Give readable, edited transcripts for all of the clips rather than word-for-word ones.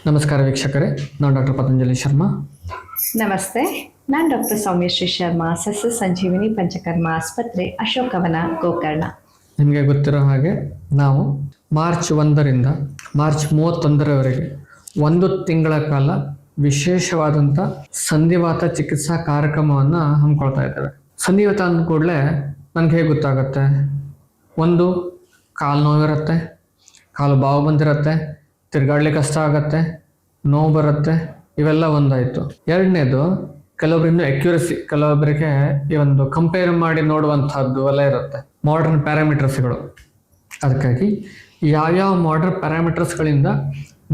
ನಮಸ್ಕಾರ ವೀಕ್ಷಕರೇ, ನಾನು ಡಾಕ್ಟರ್ ಪತಂಜಲಿ ಶರ್ಮಾ. ನಮಸ್ತೆ, ನಾನು ಡಾಕ್ಟರ್ ಸೌಮ್ಯಶ್ರೀ ಶರ್ಮಾ, ಸಸ್ಯ ಸಂಜೀವಿನಿ ಪಂಚಕರ್ಮ ಆಸ್ಪತ್ರೆ, ಅಶೋಕವನ, ಗೋಕರ್ಣ. ನಿಮಗೆ ಗೊತ್ತಿರೋ ಹಾಗೆ ನಾವು ಮಾರ್ಚ್ 1ರಿಂದ ಮಾರ್ಚ್ 31ರವರೆಗೆ 1 ತಿಂಗಳ ಕಾಲ ವಿಶೇಷವಾದಂಥ ಸಂಧಿವಾತ ಚಿಕಿತ್ಸಾ ಕಾರ್ಯಕ್ರಮವನ್ನು ಹಮ್ಮಿಕೊಳ್ತಾ ಇದ್ದೇವೆ. ಸಂಧಿವಾತ ಅಂದ ಕೂಡಲೇ ನನಗೆ ಹೇಗೆ ಗೊತ್ತಾಗುತ್ತೆ? ಒಂದು, ಕಾಲು ನೋವಿರುತ್ತೆ, ಕಾಲು ಬಾವು ಬಂದಿರುತ್ತೆ, ತಿರ್ಗಾಡ್ಲಿಕ್ಕೆ ಕಷ್ಟ ಆಗತ್ತೆ, ನೋವು ಬರುತ್ತೆ, ಇವೆಲ್ಲ ಒಂದಾಯಿತು. ಎರಡನೇದು, ಕೆಲವೊಬ್ಬರಿಂದ ಅಕ್ಯುರಸಿ, ಕೆಲವೊಬ್ಬರಿಗೆ ಈ ಒಂದು ಕಂಪೇರ್ ಮಾಡಿ ನೋಡುವಂಥದ್ದು ಎಲ್ಲ ಇರುತ್ತೆ, ಮಾಡರ್ನ್ ಪ್ಯಾರಾಮೀಟರ್ಸ್ಗಳು. ಅದಕ್ಕಾಗಿ ಯಾವ್ಯಾವ ಮಾಡರ್ನ್ ಪ್ಯಾರಾಮೀಟರ್ಸ್ಗಳಿಂದ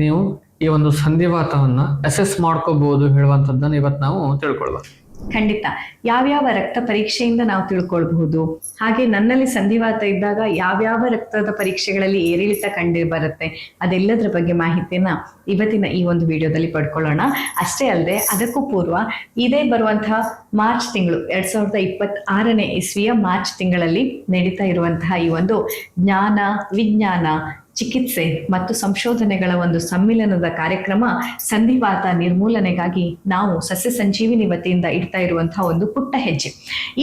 ನೀವು ಈ ಒಂದು ಸಂಧಿವಾತವನ್ನು ಅಸೆಸ್ ಮಾಡ್ಕೋಬಹುದು ಹೇಳುವಂಥದ್ದನ್ನು ಇವತ್ತು ನಾವು ತಿಳ್ಕೊಳ್ಬೋದು. ಖಂಡಿತ. ಯಾವ್ಯಾವ ರಕ್ತ ಪರೀಕ್ಷೆಯಿಂದ ನಾವು ತಿಳ್ಕೊಳ್ಬಹುದು, ಹಾಗೆ ನನ್ನಲ್ಲಿ ಸಂಧಿವಾತ ಇದ್ದಾಗ ಯಾವ್ಯಾವ ರಕ್ತದ ಪರೀಕ್ಷೆಗಳಲ್ಲಿ ಏರಿಳಿತ ಕಂಡು ಬರುತ್ತೆ, ಅದೆಲ್ಲದರ ಬಗ್ಗೆ ಮಾಹಿತಿಯನ್ನ ಇವತ್ತಿನ ಈ ಒಂದು ವಿಡಿಯೋದಲ್ಲಿ ಪಡ್ಕೊಳ್ಳೋಣ. ಅಷ್ಟೇ ಅಲ್ಲದೆ ಅದಕ್ಕೂ ಪೂರ್ವ ಇದೇ ಬರುವಂತಹ ಮಾರ್ಚ್ ತಿಂಗಳು 2026ನೇ ಇಸ್ವಿಯ ಮಾರ್ಚ್ ತಿಂಗಳಲ್ಲಿ ನಡೀತಾ ಇರುವಂತಹ ಈ ಒಂದು ಜ್ಞಾನ, ವಿಜ್ಞಾನ, ಚಿಕಿತ್ಸೆ ಮತ್ತು ಸಂಶೋಧನೆಗಳ ಒಂದು ಸಮ್ಮಿಲನದ ಕಾರ್ಯಕ್ರಮ ಸಂಧಿವಾತ ನಿರ್ಮೂಲನೆಗಾಗಿ ನಾವು ಸಸ್ಯ ಸಂಜೀವಿನಿ ವತಿಯಿಂದ ಇಡ್ತಾ ಇರುವಂತಹ ಒಂದು ಪುಟ್ಟ ಹೆಜ್ಜೆ.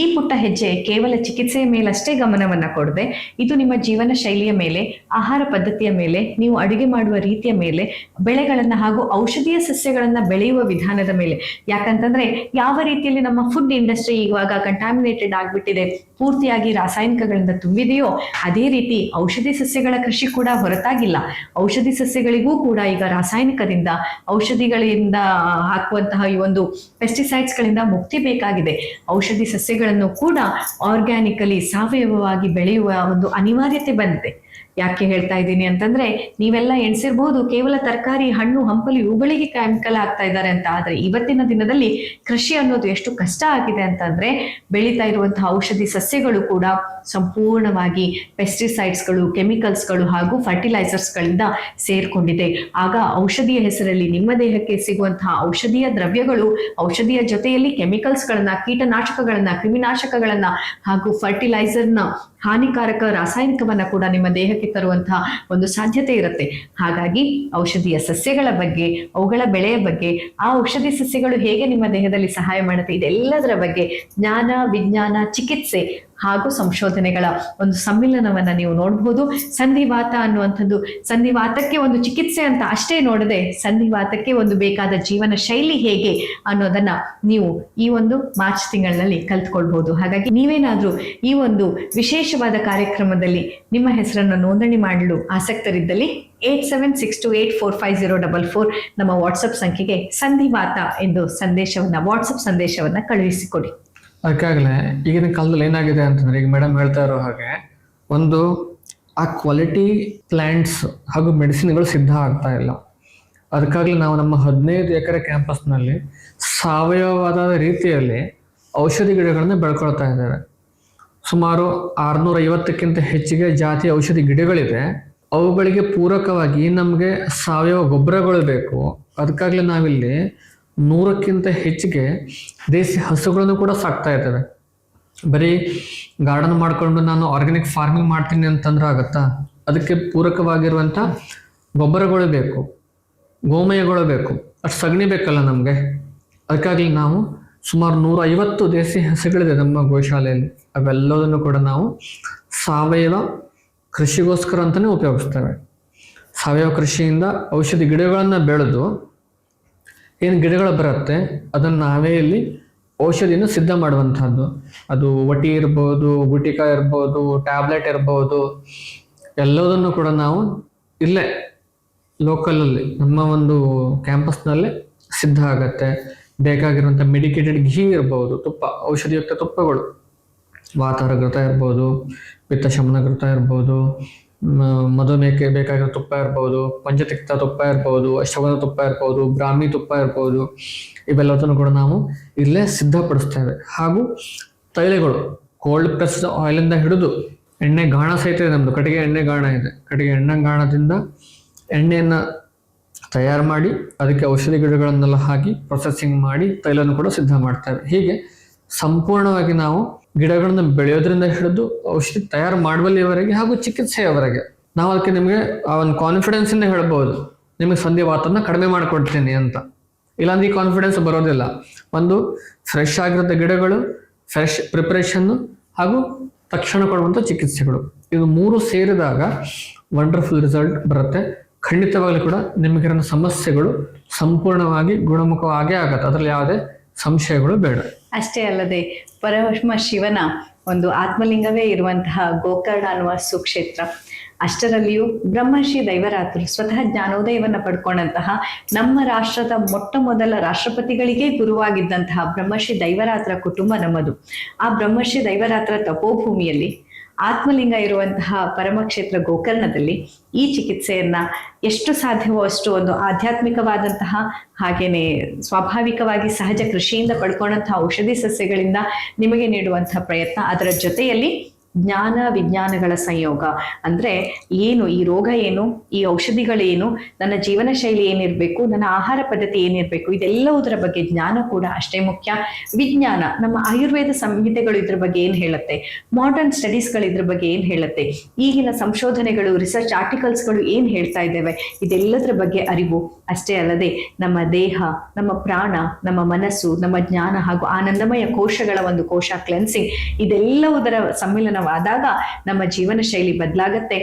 ಈ ಪುಟ್ಟ ಹೆಜ್ಜೆ ಕೇವಲ ಚಿಕಿತ್ಸೆಯ ಮೇಲಷ್ಟೇ ಗಮನವನ್ನ ಕೊಡದೆ, ಇದು ನಿಮ್ಮ ಜೀವನ ಶೈಲಿಯ ಮೇಲೆ, ಆಹಾರ ಪದ್ಧತಿಯ ಮೇಲೆ, ನೀವು ಅಡುಗೆ ಮಾಡುವ ರೀತಿಯ ಮೇಲೆ, ಬೆಳೆಗಳನ್ನ ಹಾಗೂ ಔಷಧೀಯ ಸಸ್ಯಗಳನ್ನ ಬೆಳೆಯುವ ವಿಧಾನದ ಮೇಲೆ. ಯಾಕಂತಂದ್ರೆ ಯಾವ ರೀತಿಯಲ್ಲಿ ನಮ್ಮ ಫುಡ್ ಇಂಡಸ್ಟ್ರಿ ಇವಾಗ ಕಂಟಾಮಿನೇಟೆಡ್ ಆಗ್ಬಿಟ್ಟಿದೆ, ಪೂರ್ತಿಯಾಗಿ ರಾಸಾಯನಿಕಗಳಿಂದ ತುಂಬಿದೆಯೋ ಅದೇ ರೀತಿ ಔಷಧಿ ಸಸ್ಯಗಳ ಕೃಷಿ ಕೂಡ ಹೊರತಾಗಿಲ್ಲ. ಔಷಧಿ ಸಸ್ಯಗಳಿಗೂ ಕೂಡ ಈಗ ರಾಸಾಯನಿಕದಿಂದ, ಔಷಧಿಗಳಿಂದ ಹಾಕುವಂತಹ ಈ ಒಂದು ಪೆಸ್ಟಿಸೈಡ್ಸ್ ಗಳಿಂದ ಮುಕ್ತಿ ಬೇಕಾಗಿದೆ. ಔಷಧಿ ಸಸ್ಯಗಳನ್ನು ಕೂಡ ಆರ್ಗ್ಯಾನಿಕಲಿ, ಸಾವಯವವಾಗಿ ಬೆಳೆಯುವ ಒಂದು ಅನಿವಾರ್ಯತೆ ಬಂದಿದೆ. ಯಾಕೆ ಹೇಳ್ತಾ ಇದ್ದೀನಿ ಅಂತಂದ್ರೆ, ನೀವೆಲ್ಲ ಎಣಿಸಿರ್ಬಹುದು ಕೇವಲ ತರಕಾರಿ, ಹಣ್ಣು, ಹಂಪಲು ಇವುಗಳಿಗೆ ಕೆಮಿಕಲ್ ಆಗ್ತಾ ಇದ್ದಾರೆ ಅಂತ. ಆದ್ರೆ ಇವತ್ತಿನ ದಿನದಲ್ಲಿ ಕೃಷಿ ಅನ್ನೋದು ಎಷ್ಟು ಕಷ್ಟ ಆಗಿದೆ ಅಂತಂದ್ರೆ, ಬೆಳೀತಾ ಇರುವಂತಹ ಔಷಧಿ ಸಸ್ಯಗಳು ಕೂಡ ಸಂಪೂರ್ಣವಾಗಿ ಪೆಸ್ಟಿಸೈಡ್ಸ್ಗಳು, ಕೆಮಿಕಲ್ಸ್ಗಳು ಹಾಗೂ ಫರ್ಟಿಲೈಸರ್ಸ್ಗಳಿಂದ ಸೇರ್ಕೊಂಡಿದೆ. ಆಗ ಔಷಧಿಯ ಹೆಸರಲ್ಲಿ ನಿಮ್ಮ ದೇಹಕ್ಕೆ ಸಿಗುವಂತಹ ಔಷಧೀಯ ದ್ರವ್ಯಗಳು ಔಷಧಿಯ ಜೊತೆಯಲ್ಲಿ ಕೆಮಿಕಲ್ಸ್ಗಳನ್ನ, ಕೀಟನಾಶಕಗಳನ್ನ, ಕ್ರಿಮಿನಾಶಕಗಳನ್ನ ಹಾಗೂ ಫರ್ಟಿಲೈಸರ್ನ ಹಾನಿಕಾರಕ ರಾಸಾಯನಿಕವನ್ನ ಕೂಡ ನಿಮ್ಮ ದೇಹಕ್ಕೆ ತರುವಂತಹ ಒಂದು ಸಾಧ್ಯತೆ ಇರುತ್ತೆ. ಹಾಗಾಗಿ ಔಷಧೀಯ ಸಸ್ಯಗಳ ಬಗ್ಗೆ, ಅವುಗಳ ಬೆಳೆಯ ಬಗ್ಗೆ, ಆ ಔಷಧಿ ಸಸ್ಯಗಳು ಹೇಗೆ ನಿಮ್ಮ ದೇಹದಲ್ಲಿ ಸಹಾಯ ಮಾಡುತ್ತೆ, ಇದೆಲ್ಲದರ ಬಗ್ಗೆ ಜ್ಞಾನ, ವಿಜ್ಞಾನ, ಚಿಕಿತ್ಸೆ ಹಾಗೂ ಸಂಶೋಧನೆಗಳ ಒಂದು ಸಮ್ಮಿಲನವನ್ನ ನೀವು ನೋಡಬಹುದು. ಸಂಧಿವಾತ ಅನ್ನುವಂಥದ್ದು ಸಂಧಿವಾತಕ್ಕೆ ಒಂದು ಚಿಕಿತ್ಸೆ ಅಂತ ಅಷ್ಟೇ ನೋಡದೆ, ಸಂಧಿವಾತಕ್ಕೆ ಒಂದು ಬೇಕಾದ ಜೀವನ ಶೈಲಿ ಹೇಗೆ ಅನ್ನೋದನ್ನ ನೀವು ಈ ಒಂದು ಮಾರ್ಚ್ ತಿಂಗಳಿನಲ್ಲಿ ಕಲ್ತ್ಕೊಳ್ಬಹುದು. ಹಾಗಾಗಿ ನೀವೇನಾದ್ರೂ ಈ ಒಂದು ವಿಶೇಷವಾದ ಕಾರ್ಯಕ್ರಮದಲ್ಲಿ ನಿಮ್ಮ ಹೆಸರನ್ನು ನೋಂದಣಿ ಮಾಡಲು ಆಸಕ್ತರಿದ್ದಲ್ಲಿ 8762845044 ನಮ್ಮ ವಾಟ್ಸಪ್ ಸಂಖ್ಯೆಗೆ ಸಂಧಿವಾತ ಎಂದು ವಾಟ್ಸಪ್ ಸಂದೇಶವನ್ನ ಕಳುಹಿಸಿಕೊಡಿ. ಅದಕ್ಕಾಗಲೇ ಈಗಿನ ಕಾಲದಲ್ಲಿ ಏನಾಗಿದೆ ಅಂತಂದ್ರೆ, ಈಗ ಮೇಡಮ್ ಹೇಳ್ತಾ ಇರೋ ಹಾಗೆ, ಒಂದು ಆ ಕ್ವಾಲಿಟಿ ಪ್ಲ್ಯಾಂಟ್ಸ್ ಹಾಗೂ ಮೆಡಿಸಿನ್ಗಳು ಸಿದ್ಧ ಆಗ್ತಾ ಇಲ್ಲ. ಅದಕ್ಕಾಗಲಿ ನಾವು ನಮ್ಮ 15 ಎಕರೆ ಕ್ಯಾಂಪಸ್ನಲ್ಲಿ ಸಾವಯವವಾದ ರೀತಿಯಲ್ಲಿ ಔಷಧಿ ಗಿಡಗಳನ್ನು ಬೆಳ್ಕೊಳ್ತಾ ಇದ್ದೇವೆ. ಸುಮಾರು 650ಕ್ಕಿಂತ ಹೆಚ್ಚಿಗೆ ಜಾತಿಯ ಔಷಧಿ ಗಿಡಗಳಿದೆ. ಅವುಗಳಿಗೆ ಪೂರಕವಾಗಿ ನಮಗೆ ಸಾವಯವ ಗೊಬ್ಬರಗಳು ಬೇಕು. ಅದಕ್ಕಾಗಲಿ ನಾವಿಲ್ಲಿ 100ಕ್ಕಿಂತ ಹೆಚ್ಚಿಗೆ ದೇಸಿ ಹಸುಗಳನ್ನು ಕೂಡ ಸಾಕ್ತಾ ಇದ್ದೇವೆ. ಬರೀ ಗಾರ್ಡನ್ ಮಾಡಿಕೊಂಡು ನಾನು ಆರ್ಗ್ಯಾನಿಕ್ ಫಾರ್ಮಿಂಗ್ ಮಾಡ್ತೀನಿ ಅಂತಂದ್ರೆ ಆಗುತ್ತಾ? ಅದಕ್ಕೆ ಪೂರಕವಾಗಿರುವಂಥ ಗೊಬ್ಬರಗಳು ಬೇಕು, ಗೋಮಯಗಳು ಬೇಕು, ಅಷ್ಟು ಸಗಣಿ ಬೇಕಲ್ಲ ನಮಗೆ. ಅದಕ್ಕಾಗಲಿ ನಾವು ಸುಮಾರು 150 ದೇಸಿ ಹಸುಗಳಿದೆ ನಮ್ಮ ಗೋಶಾಲೆಯಲ್ಲಿ. ಅವೆಲ್ಲದನ್ನು ಕೂಡ ನಾವು ಸಾವಯವ ಕೃಷಿಗೋಸ್ಕರ ಅಂತಲೇ ಉಪಯೋಗಿಸ್ತೇವೆ. ಸಾವಯವ ಕೃಷಿಯಿಂದ ಔಷಧಿ ಗಿಡಗಳನ್ನು ಬೆಳೆದು ಏನು ಗಿಡಗಳು ಬರುತ್ತೆ ಅದನ್ನು ನಾವೇ ಇಲ್ಲಿ ಔಷಧಿಯನ್ನು ಸಿದ್ಧ ಮಾಡುವಂಥದ್ದು. ಅದು ಒಟಿ ಇರ್ಬೋದು, ಗುಟಿಕ ಇರ್ಬೋದು, ಟ್ಯಾಬ್ಲೆಟ್ ಇರ್ಬೋದು, ಎಲ್ಲದನ್ನು ಕೂಡ ನಾವು ಇಲ್ಲೇ ಲೋಕಲಲ್ಲಿ ನಮ್ಮ ಒಂದು ಕ್ಯಾಂಪಸ್ನಲ್ಲೇ ಸಿದ್ಧ ಆಗತ್ತೆ. ಬೇಕಾಗಿರುವಂಥ ಮೆಡಿಕೇಟೆಡ್ ಘೀ ಇರ್ಬೋದು, ತುಪ್ಪ, ಔಷಧಿಯುಕ್ತ ತುಪ್ಪಗಳು, ವಾತಾರ ಘೃತ ಇರ್ಬೋದು, ಪಿತ್ತಶಮನ ಘೃತ ಇರ್ಬೋದು, ಮಧುಮೇಹಕ್ಕೆ ಬೇಕಾಗಿರೋ ತುಪ್ಪ ಇರ್ಬೋದು, ಪಂಚತಿಕ್ತ ತುಪ್ಪ ಇರ್ಬೋದು, ಅಶ್ವಗಂಧ ತುಪ್ಪ ಇರ್ಬೋದು, ಬ್ರಾಹ್ಮಿ ತುಪ್ಪ ಇರ್ಬೋದು, ಇವೆಲ್ಲದನ್ನು ಕೂಡ ನಾವು ಇಲ್ಲೇ ಸಿದ್ಧಪಡಿಸ್ತೇವೆ. ಹಾಗೂ ತೈಲಗಳು, ಕೋಲ್ಡ್ ಪ್ರೆಸ್ಡ್ ಆಯಿಲಿಂದ ಹಿಡಿದು ಎಣ್ಣೆ ಗಾಣ ಸಹಿತ ಇದೆ ನಮ್ಮದು. ಕಟ್ಟಿಗೆ ಎಣ್ಣೆ ಗಾಣ ಇದೆ. ಕಟ್ಟಿಗೆ ಎಣ್ಣೆ ಗಾಣದಿಂದ ಎಣ್ಣೆಯನ್ನು ತಯಾರು ಮಾಡಿ ಅದಕ್ಕೆ ಔಷಧಿ ಗಿಡಗಳನ್ನೆಲ್ಲ ಹಾಕಿ ಪ್ರೊಸೆಸಿಂಗ್ ಮಾಡಿ ತೈಲನ್ನು ಕೂಡ ಸಿದ್ಧ ಮಾಡ್ತೇವೆ. ಹೀಗೆ ಸಂಪೂರ್ಣವಾಗಿ ನಾವು ಗಿಡಗಳನ್ನು ಬೆಳೆಯೋದ್ರಿಂದ ಹಿಡಿದು ಔಷಧಿ ತಯಾರು ಮಾಡುವಲ್ಲಿವರೆಗೆ ಹಾಗೂ ಚಿಕಿತ್ಸೆಯವರೆಗೆ ನಾವು ಅದಕ್ಕೆ ನಿಮಗೆ ಆ ಒಂದು ಕಾನ್ಫಿಡೆನ್ಸಿಂದ ಹೇಳ್ಬೋದು, ನಿಮಗೆ ಸಂಧಿವಾತನ ಕಡಿಮೆ ಮಾಡಿಕೊಡ್ತೀನಿ ಅಂತ. ಇಲ್ಲಾಂದ್ರೆ ಈ ಕಾನ್ಫಿಡೆನ್ಸ್ ಬರೋದಿಲ್ಲ. ಒಂದು ಫ್ರೆಶ್ ಆಗಿರೋ ಗಿಡಗಳು, ಫ್ರೆಶ್ ಪ್ರಿಪರೇಷನ್ನು ಹಾಗೂ ತಕ್ಷಣ ಕೊಡುವಂಥ ಚಿಕಿತ್ಸೆಗಳು, ಇದು 3 ಸೇರಿದಾಗ ವಂಡರ್ಫುಲ್ ರಿಸಲ್ಟ್ ಬರುತ್ತೆ. ಖಂಡಿತವಾಗ್ಲೂ ಕೂಡ ನಿಮಗಿರೋ ಸಮಸ್ಯೆಗಳು ಸಂಪೂರ್ಣವಾಗಿ ಗುಣಮುಖವಾಗೇ ಆಗತ್ತೆ, ಅದರಲ್ಲಿ ಯಾವುದೇ ಸಂಶಯಗಳು ಬೇಡ. ಅಷ್ಟೇ ಅಲ್ಲದೆ ಪರಮ ಶಿವನ ಒಂದು ಆತ್ಮಲಿಂಗವೇ ಇರುವಂತಹ ಗೋಕರ್ಣ ಅನ್ನುವ ಸುಕ್ಷೇತ್ರ, ಅಷ್ಟರಲ್ಲಿಯೂ ಬ್ರಹ್ಮರ್ಷಿ ದೈವರಾತ್ರು ಸ್ವತಃ ಜ್ಞಾನೋದಯವನ್ನ ಪಡ್ಕೊಂಡಂತಹ ನಮ್ಮ ರಾಷ್ಟ್ರದ ಮೊಟ್ಟ ಮೊದಲ ರಾಷ್ಟ್ರಪತಿಗಳಿಗೆ ಗುರುವಾಗಿದ್ದಂತಹ ಬ್ರಹ್ಮರ್ಷಿ ದೈವರಾತ್ರ ಕುಟುಂಬ ನಮ್ಮದು. ಆ ಬ್ರಹ್ಮರ್ಷಿ ದೈವರಾತ್ರ ತಪೋಭೂಮಿಯಲ್ಲಿ ಆತ್ಮಲಿಂಗ ಇರುವಂತಹ ಪರಮಕ್ಷೇತ್ರ ಗೋಕರ್ಣದಲ್ಲಿ ಈ ಚಿಕಿತ್ಸೆಯನ್ನ ಎಷ್ಟು ಸಾಧ್ಯವೋ ಅಷ್ಟು ಒಂದು ಆಧ್ಯಾತ್ಮಿಕವಾದಂತಹ ಹಾಗೇನೆ ಸ್ವಾಭಾವಿಕವಾಗಿ ಸಹಜ ಕೃಷಿಯಿಂದ ಪಡ್ಕೊಂಡಂತಹ ಔಷಧಿ ಸಸ್ಯಗಳಿಂದ ನಿಮಗೆ ನೀಡುವಂತಹ ಪ್ರಯತ್ನ, ಅದರ ಜೊತೆಯಲ್ಲಿ ಜ್ಞಾನ ವಿಜ್ಞಾನಗಳ ಸಂಯೋಗ. ಅಂದ್ರೆ ಏನು ಈ ರೋಗ, ಏನು ಈ ಔಷಧಿಗಳೇನು, ನನ್ನ ಜೀವನ ಶೈಲಿ ಏನಿರ್ಬೇಕು, ನನ್ನ ಆಹಾರ ಪದ್ಧತಿ ಏನಿರ್ಬೇಕು, ಇದೆಲ್ಲವುದರ ಬಗ್ಗೆ ಜ್ಞಾನ ಕೂಡ ಅಷ್ಟೇ ಮುಖ್ಯ. ವಿಜ್ಞಾನ, ನಮ್ಮ ಆಯುರ್ವೇದ ಸಂಹಿತೆಗಳು ಇದ್ರ ಬಗ್ಗೆ ಏನ್ ಹೇಳುತ್ತೆ, ಮಾಡರ್ನ್ ಸ್ಟಡೀಸ್ಗಳು ಇದ್ರ ಬಗ್ಗೆ ಏನ್ ಹೇಳುತ್ತೆ, ಈಗಿನ ಸಂಶೋಧನೆಗಳು, ರಿಸರ್ಚ್ ಆರ್ಟಿಕಲ್ಸ್ಗಳು ಏನ್ ಹೇಳ್ತಾ ಇದ್ದೇವೆ, ಇದೆಲ್ಲದರ ಬಗ್ಗೆ ಅರಿವು. ಅಷ್ಟೇ ಅಲ್ಲದೆ ನಮ್ಮ ದೇಹ, ನಮ್ಮ ಪ್ರಾಣ, ನಮ್ಮ ಮನಸ್ಸು, ನಮ್ಮ ಜ್ಞಾನ ಹಾಗೂ ಆನಂದಮಯ ಕೋಶಗಳ ಒಂದು ಕೋಶ ಕ್ಲೆನ್ಸಿಂಗ್, ಇದೆಲ್ಲವುದರ ಸಮ್ಮಿಲನವಾದಾಗ ನಮ್ಮ ಜೀವನ ಶೈಲಿ ಬದಲಾಗತ್ತೆ,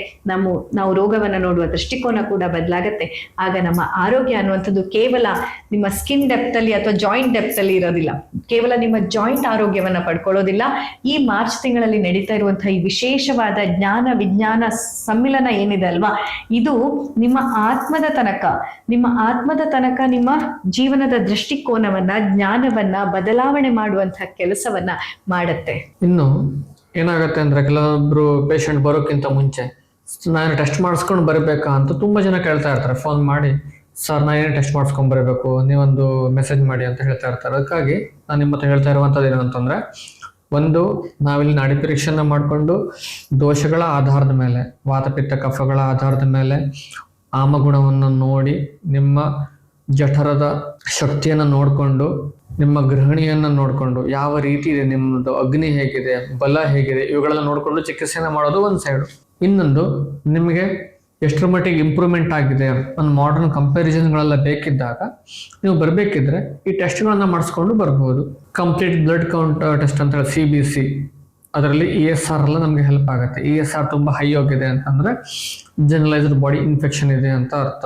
ನಾವು ರೋಗವನ್ನು ನೋಡುವ ದೃಷ್ಟಿಕೋನ ಕೂಡ ಬದಲಾಗತ್ತೆ. ಆಗ ನಮ್ಮ ಆರೋಗ್ಯ ಅನ್ನುವಂಥದ್ದು ಕೇವಲ ನಿಮ್ಮ ಸ್ಕಿನ್ ಡೆಪ್ತ್ ಅಲ್ಲಿ ಅಥವಾ ಜಾಯಿಂಟ್ ಡೆಪ್ತ್ ಅಲ್ಲಿ ಇರೋದಿಲ್ಲ, ಕೇವಲ ನಿಮ್ಮ ಜಾಯಿಂಟ್ ಆರೋಗ್ಯವನ್ನ ಪಡ್ಕೊಳ್ಳೋದಿಲ್ಲ. ಈ ಮಾರ್ಚ್ ತಿಂಗಳಲ್ಲಿ ನಡೀತಾ ಇರುವಂತಹ ಈ ವಿಶೇಷವಾದ ಜ್ಞಾನ ವಿಜ್ಞಾನ ಸಮ್ಮಿಲನ ಏನಿದೆ ಅಲ್ವಾ, ಇದು ನಿಮ್ಮ ಆತ್ಮದ ತನಕ ನಿಮ್ಮ ಜೀವನದ ದೃಷ್ಟಿಕೋನವನ್ನ, ಜ್ಞಾನವನ್ನ ಬದಲಾವಣೆ ಮಾಡುವಂತಹ ಕೆಲಸವನ್ನ ಮಾಡತ್ತೆ. ಇನ್ನು ಏನಾಗುತ್ತೆ ಅಂದ್ರೆ, ಕೆಲವೊಬ್ರು ಪೇಷಂಟ್ ಬರೋಕ್ಕಿಂತ ಮುಂಚೆ ನಾನು ಟೆಸ್ಟ್ ಮಾಡಿಸ್ಕೊಂಡು ಬರಬೇಕಾ ಅಂತ ತುಂಬ ಜನ ಕೇಳ್ತಾ ಇರ್ತಾರೆ, ಫೋನ್ ಮಾಡಿ, ಸರ್ ನಾನು ಏನೇ ಟೆಸ್ಟ್ ಮಾಡಿಸ್ಕೊಂಡು ಬರಬೇಕು, ನೀವೊಂದು ಮೆಸೇಜ್ ಮಾಡಿ ಅಂತ ಹೇಳ್ತಾ ಇರ್ತಾರೆ. ಅದಕ್ಕಾಗಿ ನಾನು ನಿಮ್ಮ ಹತ್ರ ಹೇಳ್ತಾ ಇರುವಂಥದ್ದು ಏನು ಅಂತಂದರೆ, ಒಂದು, ನಾವಿಲ್ಲಿ ನಾಡಿ ಪರೀಕ್ಷೆನ ಮಾಡಿಕೊಂಡು ದೋಷಗಳ ಆಧಾರದ ಮೇಲೆ, ವಾತಪಿತ್ತ ಕಫಗಳ ಆಧಾರದ ಮೇಲೆ ಆಮಗುಣವನ್ನು ನೋಡಿ, ನಿಮ್ಮ ಜಠರದ ಶಕ್ತಿಯನ್ನು ನೋಡಿಕೊಂಡು, ನಿಮ್ಮ ಗೃಹಿಣಿಯನ್ನು ನೋಡಿಕೊಂಡು, ಯಾವ ರೀತಿ ಇದೆ ನಿಮ್ಮದು ಅಗ್ನಿ ಹೇಗಿದೆ, ಬಲ ಹೇಗಿದೆ, ಇವುಗಳೆಲ್ಲ ನೋಡಿಕೊಂಡು ಚಿಕಿತ್ಸೆನ ಮಾಡೋದು ಒಂದು ಸೈಡು. ಇನ್ನೊಂದು, ನಿಮಗೆ ಎಷ್ಟರ ಮಟ್ಟಿಗೆ ಇಂಪ್ರೂವ್ಮೆಂಟ್ ಆಗಿದೆ ಒಂದು ಮಾಡರ್ನ್ ಕಂಪ್ಯಾರಿಸನ್ಗಳೆಲ್ಲ ಬೇಕಿದ್ದಾಗ ನೀವು ಬರಬೇಕಿದ್ರೆ ಈ ಟೆಸ್ಟ್ಗಳನ್ನ ಮಾಡಿಸ್ಕೊಂಡು ಬರ್ಬೋದು. ಕಂಪ್ಲೀಟ್ ಬ್ಲಡ್ ಕೌಂಟ್ ಟೆಸ್ಟ್ ಅಂತ ಹೇಳಿ CBC, ಅದರಲ್ಲಿ ESR ಎಲ್ಲ ನಮಗೆ ಹೆಲ್ಪ್ ಆಗುತ್ತೆ. ESR ತುಂಬ ಹೈ ಹೋಗಿದೆ ಅಂತಂದರೆ ಜನರಲೈಸ್ಡ್ ಬಾಡಿ ಇನ್ಫೆಕ್ಷನ್ ಇದೆ ಅಂತ ಅರ್ಥ.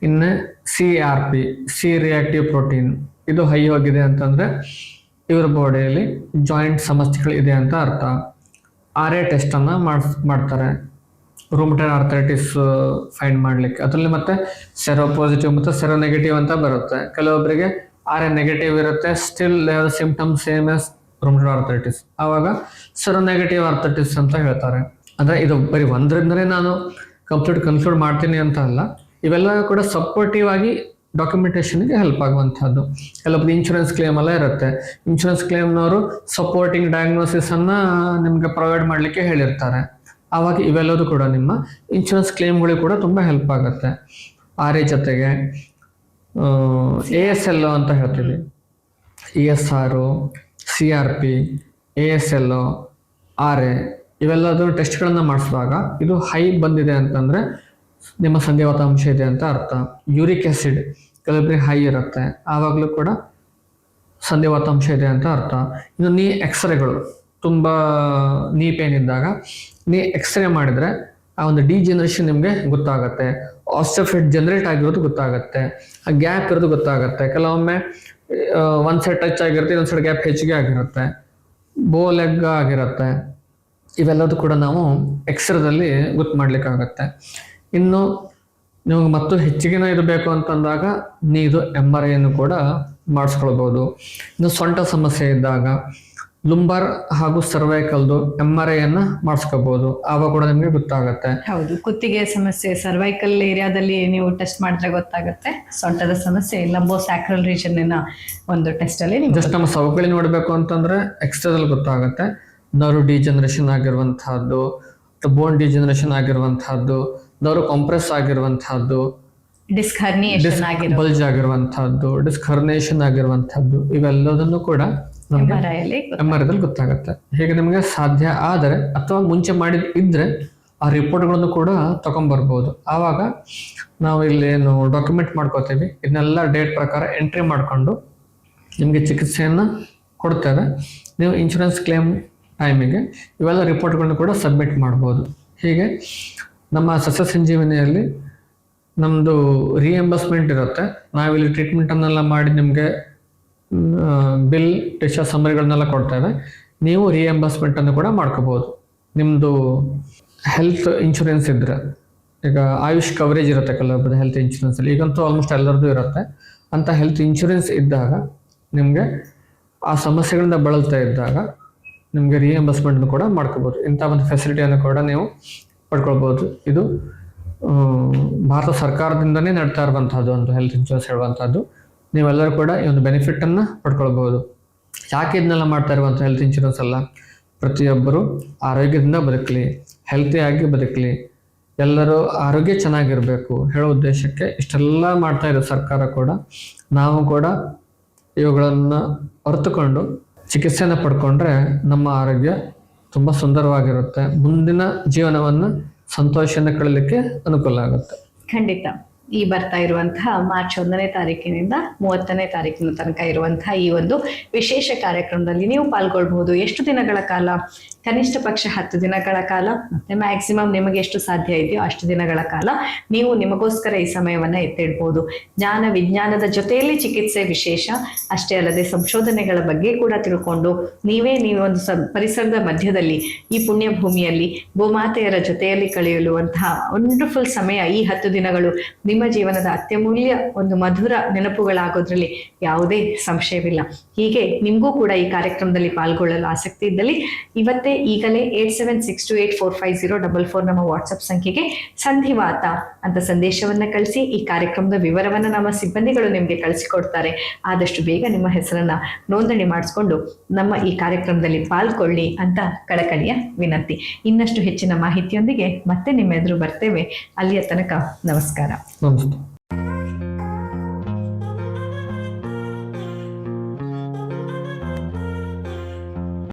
ಇನ್ನು CRP, ಸಿ ರಿಯಾಕ್ಟಿವ್ ಪ್ರೋಟೀನ್, ಇದು ಹೈ ಹೋಗಿದೆ ಅಂತಂದರೆ ಇವರ ಬಾಡಿಯಲ್ಲಿ ಜಾಯಿಂಟ್ ಸಮಸ್ಯೆಗಳು ಇದೆ ಅಂತ ಅರ್ಥ. RA ಟೆಸ್ಟನ್ನು ಮಾಡ್ತಾರೆ, ರೂಮಟೈಡ್ ಆರ್ಥರೈಟಿಸ್ ಫೈಂಡ್ ಮಾಡಲಿಕ್ಕೆ. ಅದರಲ್ಲಿ ಮತ್ತೆ ಸೆರೋ ಪಾಸಿಟಿವ್ ಮತ್ತು ಸೆರೋ ನೆಗೆಟಿವ್ ಅಂತ ಬರುತ್ತೆ. ಕೆಲವೊಬ್ಬರಿಗೆ RA ನೆಗೆಟಿವ್ ಇರುತ್ತೆ, still symptoms same as rheumatoid arthritis, ಆವಾಗ ಸೆರೋ ನೆಗೆಟಿವ್ ಆರ್ಥರೈಟಿಸ್ ಅಂತ ಹೇಳ್ತಾರೆ. ಅಂದರೆ ಇದು ಬರೀ ಒಂದರಿಂದಲೇ ನಾನು ಕನ್ಕ್ಲೂಡ್ ಮಾಡ್ತೀನಿ ಅಂತ ಅಲ್ಲ, ಇವೆಲ್ಲ ಕೂಡ ಸಪೋರ್ಟಿವ್ ಆಗಿ ಡಾಕ್ಯುಮೆಂಟೇಷನ್ಗೆ ಹೆಲ್ಪ್ ಆಗುವಂಥದ್ದು. ಕೆಲವೊಬ್ಬರು ಇನ್ಶೂರೆನ್ಸ್ ಕ್ಲೇಮ್ ಎಲ್ಲ ಇರುತ್ತೆ, ಇನ್ಶೂರೆನ್ಸ್ ಕ್ಲೇಮ್ನವರು ಸಪೋರ್ಟಿಂಗ್ ಡಯಾಗ್ನೋಸಿಸನ್ನು ನಿಮಗೆ ಪ್ರೊವೈಡ್ ಮಾಡಲಿಕ್ಕೆ ಹೇಳಿರ್ತಾರೆ. ಆವಾಗ ಇವೆಲ್ಲದೂ ಕೂಡ ನಿಮ್ಮ ಇನ್ಶೂರೆನ್ಸ್ ಕ್ಲೇಮ್ಗಳಿಗೆ ಕೂಡ ತುಂಬ ಹೆಲ್ಪ್ ಆಗುತ್ತೆ. RA ಜೊತೆಗೆ ASL ಅಂತ ಹೇಳ್ತೀವಿ, ESR, CRP, ASL, RA ಇವೆಲ್ಲದೂ ಟೆಸ್ಟ್ಗಳನ್ನು ಮಾಡಿಸಿದಾಗ ಇದು ಹೈ ಬಂದಿದೆ ಅಂತಂದರೆ ನಿಮ್ಮ ಸಂಧಿವಾತ ಅಂಶ ಇದೆ ಅಂತ ಅರ್ಥ. ಯೂರಿಕ್ ಆ್ಯಸಿಡ್ ಕೆಲವೊಬ್ಬರಿಗೆ ಹೈ ಇರುತ್ತೆ, ಆವಾಗಲೂ ಕೂಡ ಸಂಧಿವಾತ ಅಂಶ ಇದೆ ಅಂತ ಅರ್ಥ. ಇನ್ನು ನೀ ಎಕ್ಸ್ರೇಗಳು, ತುಂಬ ನೀ ಪೇನ್ ಇದ್ದಾಗ ನೀ ಎಕ್ಸ್ರೇ ಮಾಡಿದರೆ ಆ ಒಂದು ಡಿಜನರೇಷನ್ ನಿಮಗೆ ಗೊತ್ತಾಗುತ್ತೆ, ಆಸ್ಟೋಫೇಟ್ ಜನರೇಟ್ ಆಗಿರೋದು ಗೊತ್ತಾಗುತ್ತೆ, ಆ ಗ್ಯಾಪ್ ಇರೋದು ಗೊತ್ತಾಗುತ್ತೆ. ಕೆಲವೊಮ್ಮೆ ಒಂದು ಸೈಡ್ ಟಚ್ ಆಗಿರುತ್ತೆ, ಇನ್ನೊಂದು ಸೈಡ್ ಗ್ಯಾಪ್ ಹೆಚ್ಚಿಗೆ ಆಗಿರುತ್ತೆ, ಬೋ ಲೆಗ್ ಆಗಿರುತ್ತೆ. ಇವೆಲ್ಲದೂ ಕೂಡ ನಾವು ಎಕ್ಸ್ರೇದಲ್ಲಿ ಗೊತ್ತು ಮಾಡಲಿಕ್ಕಾಗತ್ತೆ. ಇನ್ನು ನಿಮಗೆ ಮತ್ತು ಹೆಚ್ಚಿಗೆ ಇದು ಬೇಕು ಅಂತಂದಾಗ ಇದು MRIಯನ್ನು ಕೂಡ ಮಾಡಿಸ್ಕೊಳ್ಬೋದು. ಇನ್ನು ಸೊಂಟ ಸಮಸ್ಯೆ ಇದ್ದಾಗ ಲುಂಬಾರ್ ಹಾಗೂ ಸರ್ವೈಕಲ್ದು MRIಯನ್ನು ಮಾಡಿಸ್ಕೋಬಹುದು, ಆವಾಗ ಕೂಡ ನಿಮಗೆ ಗೊತ್ತಾಗುತ್ತೆ. ಹೌದು, ಕುತ್ತಿಗೆ ಸಮಸ್ಯೆ ಸರ್ವೈಕಲ್ ಏರಿಯಾದಲ್ಲಿ ನೀವು ಟೆಸ್ಟ್ ಮಾಡಿದ್ರೆ ಗೊತ್ತಾಗುತ್ತೆ. ಸೊಂಟದ ಸಮಸ್ಯೆ ಲಂಬೋ ಸ್ಯಾಕ್ರಲ್ ರೀಜನ್ ಒಂದು ಟೆಸ್ಟ್ ಅಲ್ಲಿ ಜಸ್ಟ್ ನಮ್ಮ ಸವಕಳಿ ನೋಡಬೇಕು ಅಂತಂದ್ರೆ ಎಕ್ಸ್ರೇದಲ್ಲಿ ಗೊತ್ತಾಗುತ್ತೆ. ನರ್ವ್ ಡಿಜನರೇಷನ್ ಆಗಿರುವಂತಹದ್ದು, ಬೋನ್ ಡಿಜನರೇಷನ್ ಆಗಿರುವಂತಹದ್ದು, ನರ್ವ್ ಕಂಪ್ರೆಸ್ ಆಗಿರುವಂತಹದ್ದು, ಡಿಸ್ಕ್ ಹರ್ನಿಯೇಷನ್ ಬಲ್ಜ್ ಆಗಿರುವಂತಹದ್ದು, ಡಿಸ್ಕ್ ಹರ್ನಿಯೇಷನ್ ಆಗಿರುವಂತಹದ್ದು, ಇವೆಲ್ಲದನ್ನು ಕೂಡ MRIದಲ್ಲಿ ಗೊತ್ತಾಗುತ್ತೆ. ಹೇಗೆ ನಿಮಗೆ ಸಾಧ್ಯ ಆದರೆ ಅಥವಾ ಮುಂಚೆ ಮಾಡಿದ್ರೆ ಆ ರಿಪೋರ್ಟ್ಗಳನ್ನು ಕೂಡ ತಗೊಂಬರ್ಬೋದು. ಆವಾಗ ನಾವು ಇಲ್ಲೇನು ಡಾಕ್ಯುಮೆಂಟ್ ಮಾಡ್ಕೋತೀವಿ, ಇದನ್ನೆಲ್ಲ ಡೇಟ್ ಪ್ರಕಾರ ಎಂಟ್ರಿ ಮಾಡಿಕೊಂಡು ನಿಮಗೆ ಚಿಕಿತ್ಸೆಯನ್ನು ಕೊಡ್ತೇವೆ. ನೀವು ಇನ್ಶೂರೆನ್ಸ್ ಕ್ಲೇಮ್ ಟೈಮಿಗೆ ಇವೆಲ್ಲ ರಿಪೋರ್ಟ್ಗಳನ್ನು ಕೂಡ ಸಬ್ಮಿಟ್ ಮಾಡ್ಬೋದು. ಹೀಗೆ ನಮ್ಮ ಸಸ್ಯ ಸಂಜೀವಿನಿಯಲ್ಲಿ ನಮ್ಮದು ರಿಎಂಬರ್ಸ್ಮೆಂಟ್ ಇರುತ್ತೆ. ನಾವಿಲ್ಲಿ ಟ್ರೀಟ್ಮೆಂಟನ್ನೆಲ್ಲ ಮಾಡಿ ನಿಮಗೆ ಬಿಲ್, ಡಿಸ್ಚಾರ್ಜ್ ಸಮ್ಮರಿಗಳನ್ನೆಲ್ಲ ಕೊಡ್ತೇವೆ. ನೀವು ರಿಎಂಬರ್ಸ್ಮೆಂಟನ್ನು ಕೂಡ ಮಾಡ್ಕೋಬೋದು. ನಿಮ್ಮದು ಹೆಲ್ತ್ ಇನ್ಶೂರೆನ್ಸ್ ಇದ್ದರೆ, ಈಗ ಆಯುಷ್ ಕವರೇಜ್ ಇರುತ್ತೆ ಕೆಲವೊಬ್ಬರು ಹೆಲ್ತ್ ಇನ್ಶೂರೆನ್ಸಲ್ಲಿ, ಈಗಂತೂ ಆಲ್ಮೋಸ್ಟ್ ಎಲ್ಲರದ್ದು ಇರುತ್ತೆ. ಅಂಥ ಹೆಲ್ತ್ ಇನ್ಶೂರೆನ್ಸ್ ಇದ್ದಾಗ ನಿಮಗೆ ಆ ಸಮಸ್ಯೆಗಳಿಂದ ಬಳಲ್ತಾ ಇದ್ದಾಗ ನಿಮಗೆ ರಿಎಂಬರ್ಸ್ಮೆಂಟ್ನು ಕೂಡ ಮಾಡ್ಕೋಬೋದು. ಇಂಥ ಒಂದು ಫೆಸಿಲಿಟಿಯನ್ನು ಕೂಡ ನೀವು ಪಡ್ಕೊಳ್ಬೋದು. ಇದು ಭಾರತ ಸರ್ಕಾರದಿಂದನೇ ನಡ್ತಾ ಇರುವಂಥದ್ದು ಒಂದು ಹೆಲ್ತ್ ಇನ್ಶೂರೆನ್ಸ್ ಹೇಳುವಂಥದ್ದು. ನೀವೆಲ್ಲರೂ ಕೂಡ ಈ ಒಂದು ಬೆನಿಫಿಟನ್ನು ಪಡ್ಕೊಳ್ಬೋದು. ಯಾಕೆ ಇದನ್ನೆಲ್ಲ ಮಾಡ್ತಾ ಇರುವಂಥ ಹೆಲ್ತ್ ಇನ್ಶೂರೆನ್ಸ್ ಅಲ್ಲ, ಪ್ರತಿಯೊಬ್ಬರು ಆರೋಗ್ಯದಿಂದ ಬದುಕಲಿ, ಹೆಲ್ತಿಯಾಗಿ ಬದುಕಲಿ, ಎಲ್ಲರೂ ಆರೋಗ್ಯ ಚೆನ್ನಾಗಿರಬೇಕು ಹೇಳೋ ಉದ್ದೇಶಕ್ಕೆ ಇಷ್ಟೆಲ್ಲ ಮಾಡ್ತಾ ಇರೋ ಸರ್ಕಾರ ಕೂಡ. ನಾವು ಕೂಡ ಇವುಗಳನ್ನು ಅರ್ಥಕೊಂಡು ಚಿಕಿತ್ಸೆಯನ್ನು ಪಡ್ಕೊಂಡ್ರೆ ನಮ್ಮ ಆರೋಗ್ಯ ತುಂಬ ಸುಂದರವಾಗಿರುತ್ತೆ. ಮುಂದಿನ ಜೀವನವನ್ನು ಸಂತೋಷದಿಂದ ಕಳೀಲಿಕ್ಕೆ ಅನುಕೂಲ ಆಗುತ್ತೆ. ಖಂಡಿತ. ಈ ಬರ್ತಾ ಇರುವಂತಹ ಮಾರ್ಚ್ 1ನೇ ತಾರೀಕಿನಿಂದ 30ನೇ ತಾರೀಕಿನ ತನಕ ಇರುವಂತಹ ಈ ಒಂದು ವಿಶೇಷ ಕಾರ್ಯಕ್ರಮದಲ್ಲಿ ನೀವು ಪಾಲ್ಗೊಳ್ಬಹುದು. ಎಷ್ಟು ದಿನಗಳ ಕಾಲ? ಕನಿಷ್ಠ ಪಕ್ಷ 10 ದಿನಗಳ ಕಾಲ, ಮತ್ತೆ ಮ್ಯಾಕ್ಸಿಮಮ್ ನಿಮಗೆ ಎಷ್ಟು ಸಾಧ್ಯ ಇದೆಯೋ ಅಷ್ಟು ದಿನಗಳ ಕಾಲ ನೀವು ನಿಮಗೋಸ್ಕರ ಈ ಸಮಯವನ್ನ ಎತ್ತಿಡ್ಬೋದು. ಜ್ಞಾನ ವಿಜ್ಞಾನದ ಜೊತೆಯಲ್ಲಿ ಚಿಕಿತ್ಸೆ ವಿಶೇಷ ಅಷ್ಟೇ ಅಲ್ಲದೆ ಸಂಶೋಧನೆಗಳ ಬಗ್ಗೆ ಕೂಡ ತಿಳ್ಕೊಂಡು ನೀವೊಂದು ಪರಿಸರದ ಮಧ್ಯದಲ್ಲಿ ಈ ಪುಣ್ಯ ಭೂಮಿಯಲ್ಲಿ ಗೋಮಾತೆಯರ ಜೊತೆಯಲ್ಲಿ ಕಳೆಯಲುವಂತಹ ವಂಡರ್ಫುಲ್ ಸಮಯ ಈ 10 ದಿನಗಳು ನಿಮ್ಮ ಜೀವನದ ಅತ್ಯಮೂಲ್ಯ ಒಂದು ಮಧುರ ನೆನಪುಗಳಾಗೋದ್ರಲ್ಲಿ ಯಾವುದೇ ಸಂಶಯವಿಲ್ಲ. ಹೀಗೆ ನಿಮಗೂ ಕೂಡ ಈ ಕಾರ್ಯಕ್ರಮದಲ್ಲಿ ಪಾಲ್ಗೊಳ್ಳಲು ಆಸಕ್ತಿ ಇದ್ದಲ್ಲಿ ಇವತ್ತೇ ಈಗಲೇ 8762845044 ನಮ್ಮ ವಾಟ್ಸಪ್ ಸಂಖ್ಯೆಗೆ ಸಂಧಿವಾತ ಅಂತ ಸಂದೇಶವನ್ನ ಕಳಿಸಿ ಈ ಕಾರ್ಯಕ್ರಮದ ವಿವರವನ್ನ ನಮ್ಮ ಸಿಬ್ಬಂದಿಗಳು ನಿಮಗೆ ಕಳಿಸಿಕೊಡ್ತಾರೆ. ಆದಷ್ಟು ಬೇಗ ನಿಮ್ಮ ಹೆಸರನ್ನ ನೋಂದಣಿ ಮಾಡಿಸ್ಕೊಂಡು ನಮ್ಮ ಈ ಕಾರ್ಯಕ್ರಮದಲ್ಲಿ ಪಾಲ್ಗೊಳ್ಳಿ ಅಂತ ಕಳಕಳಿಯ ವಿನಂತಿ. ಇನ್ನಷ್ಟು ಹೆಚ್ಚಿನ ಮಾಹಿತಿಯೊಂದಿಗೆ ಮತ್ತೆ ನಿಮ್ಮ ಎದುರು ಬರ್ತೇವೆ. ಅಲ್ಲಿಯ ತನಕ ನಮಸ್ಕಾರ. ನಮಸ್ತೆ.